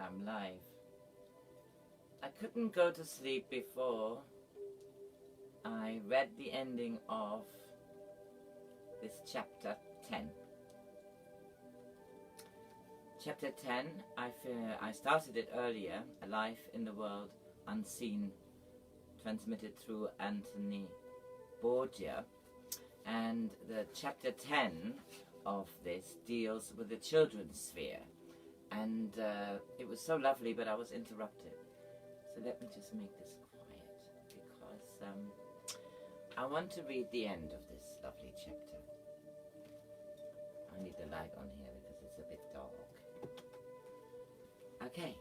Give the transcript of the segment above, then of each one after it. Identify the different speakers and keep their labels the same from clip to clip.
Speaker 1: I'm live. I couldn't go to sleep before I read the ending of this chapter 10. Chapter 10, I started it earlier, A Life in the World Unseen, transmitted through Anthony Borgia, and the chapter 10 of this deals with the children's sphere, and it was so lovely, but I was interrupted. So let me just make this quiet, because I want to read the end of this lovely chapter. I need the light on here because it's a bit dark. Okay,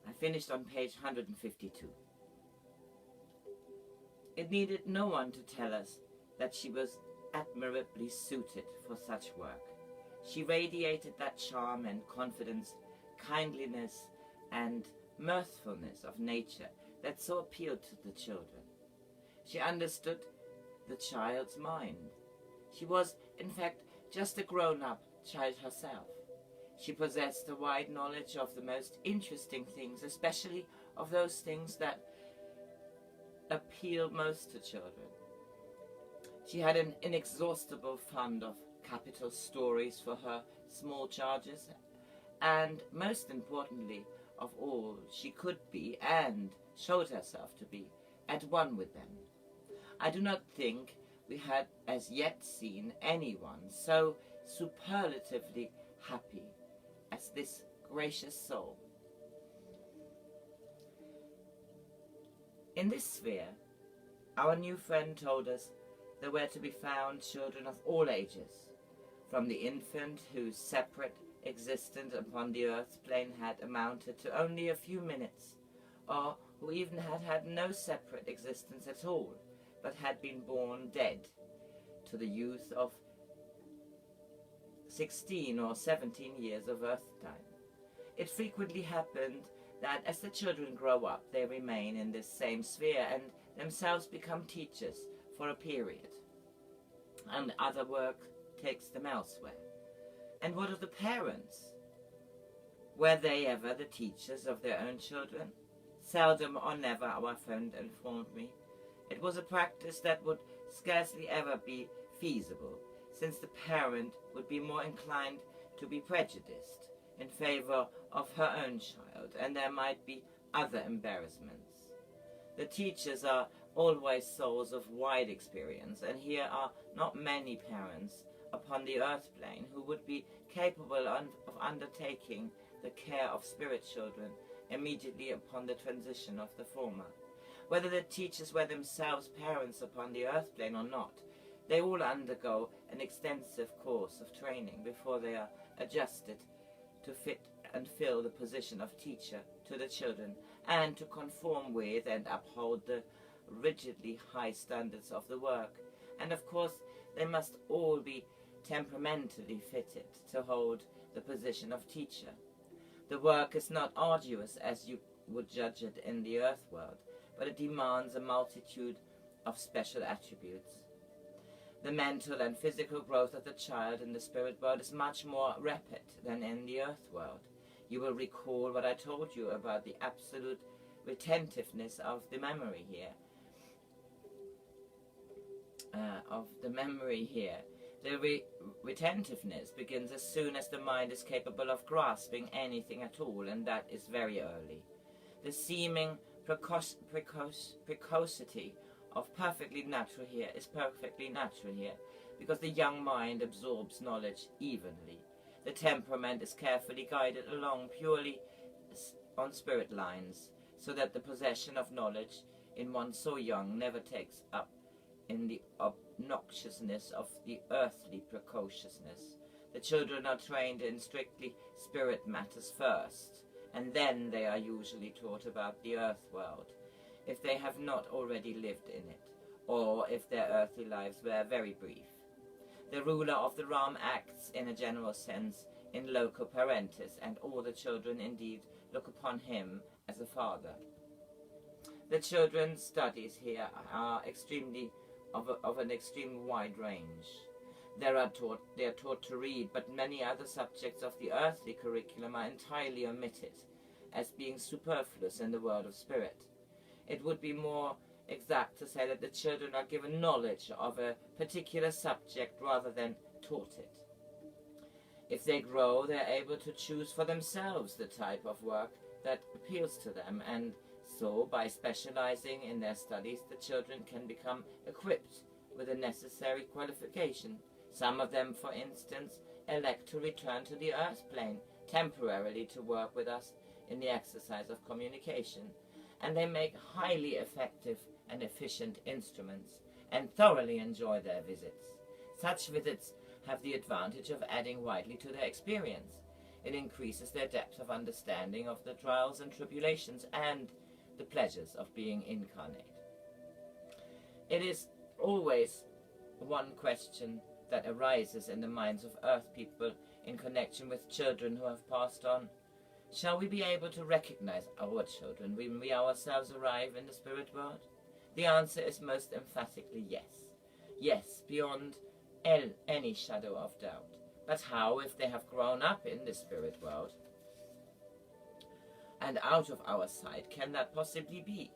Speaker 1: I finished on page 152. It needed no one to tell us that she was admirably suited for such work. She radiated that charm and confidence, kindliness and mirthfulness of nature that so appealed to the children. She understood the child's mind. She was, in fact, just a grown-up child herself. She possessed a wide knowledge of the most interesting things, especially of those things that appeal most to children. She had an inexhaustible fund of capital stories for her small charges, and most importantly of all, she could be, and showed herself to be, at one with them. I do not think we had as yet seen anyone so superlatively happy as this gracious soul. In this sphere, our new friend told us there were to be found children of all ages, from the infant whose separate existence upon the earth's plane had amounted to only a few minutes, or who even had had no separate existence at all, but had been born dead, to the youth of 16 or 17 years of earth time. It frequently happened that as the children grow up, they remain in this same sphere and themselves become teachers for a period, and other work takes them elsewhere. And what of the parents? Were they ever the teachers of their own children? Seldom or never, our friend informed me. It was a practice that would scarcely ever be feasible, since the parent would be more inclined to be prejudiced in favor of her own child, and there might be other embarrassments. The teachers are always souls of wide experience, and here are not many parents upon the earth plane who would be capable of undertaking the care of spirit children immediately upon the transition of the former. Whether the teachers were themselves parents upon the earth plane or not, they all undergo an extensive course of training before they are adjusted to fit and fill the position of teacher to the children, and to conform with and uphold the rigidly high standards of the work. And of course, they must all be temperamentally fitted to hold the position of teacher. The work is not arduous as you would judge it in the earth world, but it demands a multitude of special attributes. The mental and physical growth of the child in the spirit world is much more rapid than in the earth world. You will recall what I told you about the absolute retentiveness of the memory here. The retentiveness begins as soon as the mind is capable of grasping anything at all, and that is very early. The seeming precocity of perfectly natural here is perfectly natural here, because the young mind absorbs knowledge evenly. The temperament is carefully guided along purely on spirit lines, so that the possession of knowledge in one so young never takes up in the obnoxiousness of the earthly precociousness. The children are trained in strictly spirit matters first, and then they are usually taught about the earth world, if they have not already lived in it, or if their earthly lives were very brief. The ruler of the realm acts in a general sense in loco parentis, and all the children indeed look upon him as a father. The children's studies here are of an extreme wide range. They are taught to read, but many other subjects of the earthly curriculum are entirely omitted, as being superfluous in the world of spirit. It would be more exact to say that the children are given knowledge of a particular subject rather than taught it. If they grow, they are able to choose for themselves the type of work that appeals to them, and so, by specializing in their studies, the children can become equipped with the necessary qualification. Some of them, for instance, elect to return to the earth plane temporarily to work with us in the exercise of communication, and they make highly effective and efficient instruments and thoroughly enjoy their visits. Such visits have the advantage of adding widely to their experience. It increases their depth of understanding of the trials and tribulations and the pleasures of being incarnate. It is always one question that arises in the minds of earth people in connection with children who have passed on. Shall we be able to recognize our children when we ourselves arrive in the spirit world? The answer is most emphatically yes. Yes, beyond any shadow of doubt. But how if they have grown up in the spirit world and out of our sight? Can that possibly be?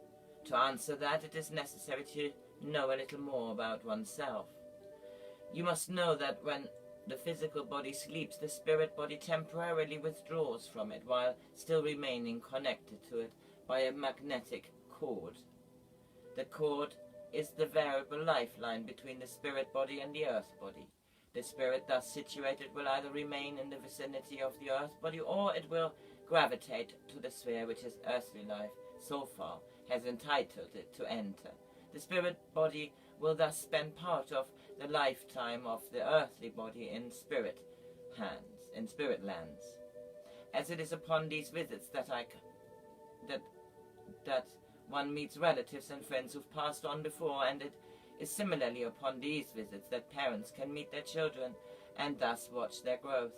Speaker 1: To answer that, it is necessary to know a little more about oneself. You must know that when the physical body sleeps, the spirit body temporarily withdraws from it while still remaining connected to it by a magnetic cord. The cord is the variable lifeline between the spirit body and the earth body. The spirit thus situated will either remain in the vicinity of the earth body, or it will gravitate to the sphere which his earthly life so far has entitled it to enter. The spirit body will thus spend part of the lifetime of the earthly body in spirit lands. As it is upon these visits that one meets relatives and friends who've passed on before, and it is similarly upon these visits that parents can meet their children and thus watch their growth.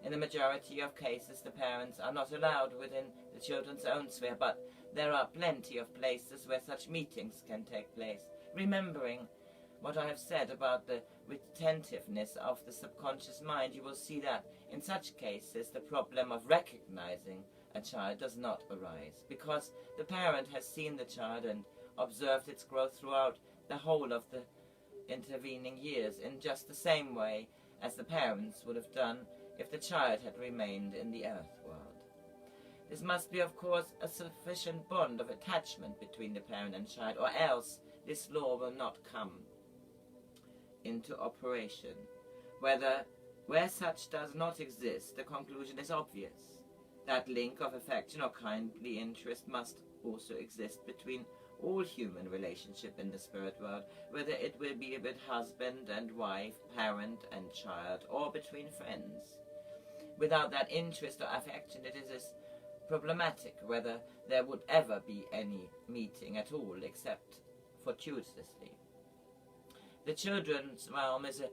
Speaker 1: In the majority of cases, the parents are not allowed within the children's own sphere, but there are plenty of places where such meetings can take place. Remembering what I have said about the retentiveness of the subconscious mind, you will see that in such cases the problem of recognizing a child does not arise, because the parent has seen the child and observed its growth throughout the whole of the intervening years in just the same way as the parents would have done if the child had remained in the earth world. This must be, of course, a sufficient bond of attachment between the parent and child, or else this law will not come into operation. Where such does not exist, the conclusion is obvious. That link of affection or kindly interest must also exist between all human relationship in the spirit world, whether it will be with husband and wife, parent and child, or between friends. Without that interest or affection, it is problematic whether there would ever be any meeting at all, except fortuitously. The children's realm is a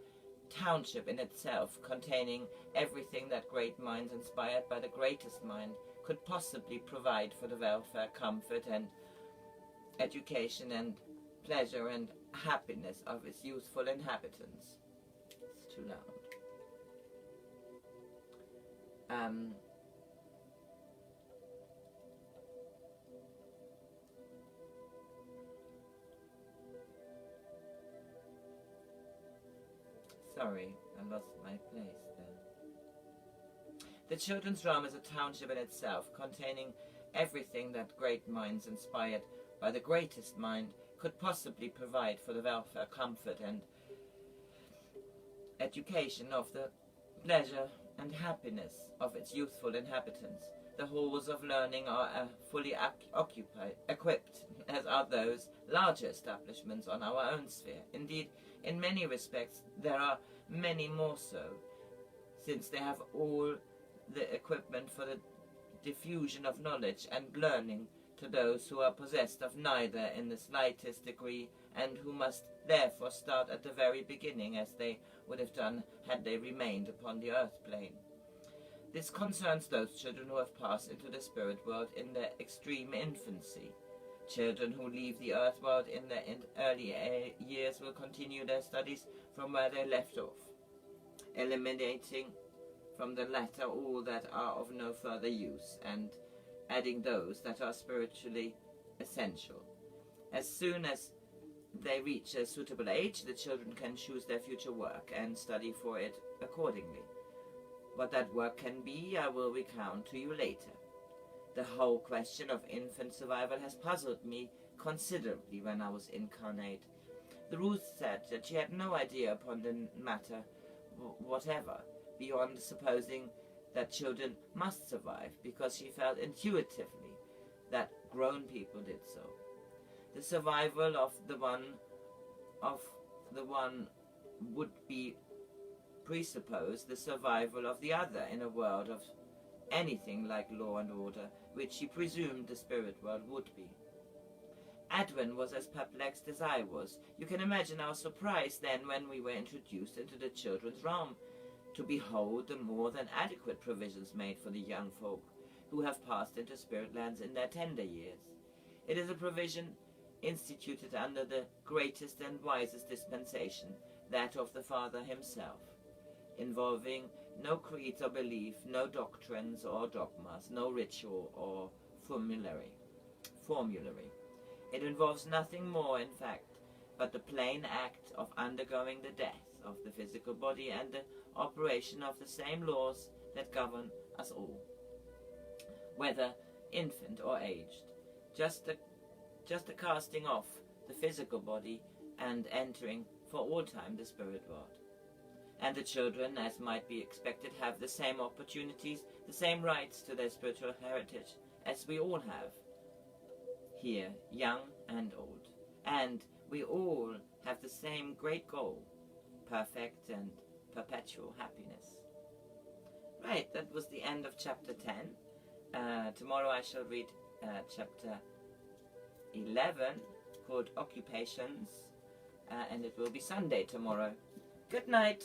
Speaker 1: township in itself, containing everything that great minds inspired by the greatest mind could possibly provide for the welfare, comfort and education and pleasure and happiness of its youthful inhabitants. It's too loud. Sorry, I lost my place there. The children's realm is a township in itself, containing everything that great minds inspired by the greatest mind could possibly provide for the welfare, comfort and education of the pleasure and happiness of its youthful inhabitants. The halls of learning are fully equipped, as are those larger establishments on our own sphere. Indeed, in many respects, there are many more so, since they have all the equipment for the diffusion of knowledge and learning to those who are possessed of neither in the slightest degree, and who must therefore start at the very beginning, as they would have done had they remained upon the earth plane. This concerns those children who have passed into the spirit world in their extreme infancy. Children who leave the earth world in their early years will continue their studies from where they left off. eliminating from the latter all that are of no further use, and adding those that are spiritually essential. As soon as they reach a suitable age, the children can choose their future work and study for it accordingly. What that work can be, I will recount to you later. The whole question of infant survival has puzzled me considerably when I was incarnate. The Ruth said that she had no idea upon the matter whatever, beyond supposing that children must survive, because she felt intuitively that grown people did so. The survival of the one would be presuppose the survival of the other in a world of anything like law and order, which she presumed the spirit world would be. Edwin was as perplexed as I was. You can imagine our surprise then when we were introduced into the children's realm, to behold the more than adequate provisions made for the young folk who have passed into spirit lands in their tender years. It is a provision instituted under the greatest and wisest dispensation, that of the Father himself, involving no creeds or belief, no doctrines or dogmas, no ritual or formulary. It involves nothing more, in fact, but the plain act of undergoing the death of the physical body and the operation of the same laws that govern us all, whether infant or aged, just the casting off the physical body and entering for all time the spirit world. And the children, as might be expected, have the same opportunities, the same rights to their spiritual heritage as we all have, here, young and old. And we all have the same great goal, perfect and perpetual happiness. Right, that was the end of chapter 10. Tomorrow I shall read chapter 11, called Occupations, and it will be Sunday tomorrow. Good night.